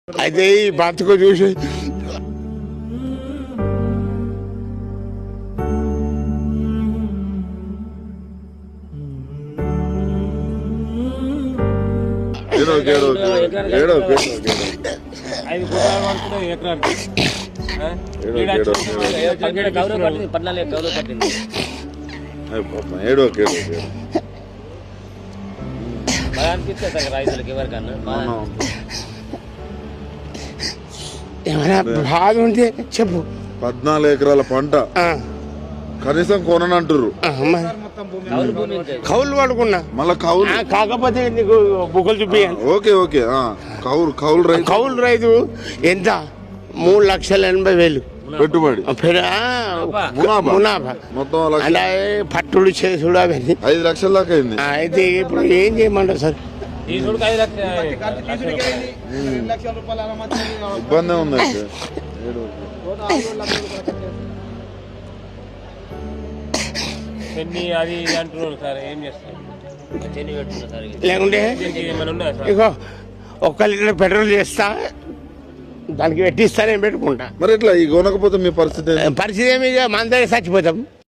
అయితే ఈ బతుకు చూసి ఏమైనా బాధ ఉంటే చెప్పు. 14 ఎకరాల పంట కనీసం కొననంటారు. కౌలు పడుకున్నా మళ్ళా కౌలు కాకపోతే నీకు బుక్కలు చూపించాను. ఓకే ఓకే కౌలు రైతు. కౌలు రైతు ఎంత 3,80,000 పెట్టుబడి మునాఫా మొత్తం అలా పట్టుడు చేసుడు అవన్నీ 5 లక్షల దాకా అయింది. అయితే ఇప్పుడు ఏం చేయమంటారు సార్? ఇబ్బంది ఉంది. లేకుంటే ఇగో 1 లీటర్ పెట్రోల్ చేస్తా, దానికి పెట్టిస్తా, నేను పెట్టుకుంటా. మరి ఎట్లా ఈ కొనకపోతే మీ పరిస్థితి పరిస్థితి ఏమి? మన దగ్గర చచ్చిపోతాం.